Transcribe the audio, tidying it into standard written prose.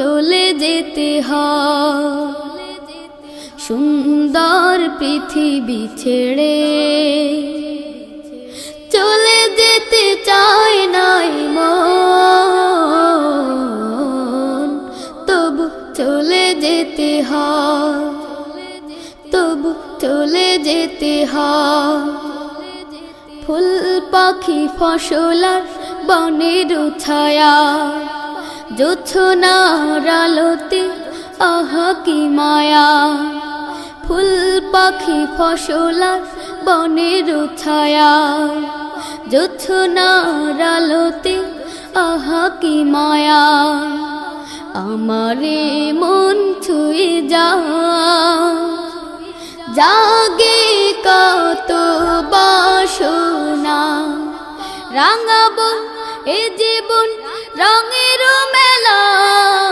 চলে যেতে হয় সুন্দর পৃথিবী ছেড়ে। চলে যেতে চায় নাই মন, তবু চলে যেতে হয়, তবু চলে যেতে হয়। ফুল পাখি ফসলার বনের ছায়া, জোছনার আলোতে আহা কি মায়া। ফুল পাখি ফসলার বনের ছায়া, জোছনার আলোতে আহা কি মায়া। আমারে মন ছুঁয়ে জাগে কত বাসনা। রাঙাবো এ জীবন রঙের মেলা,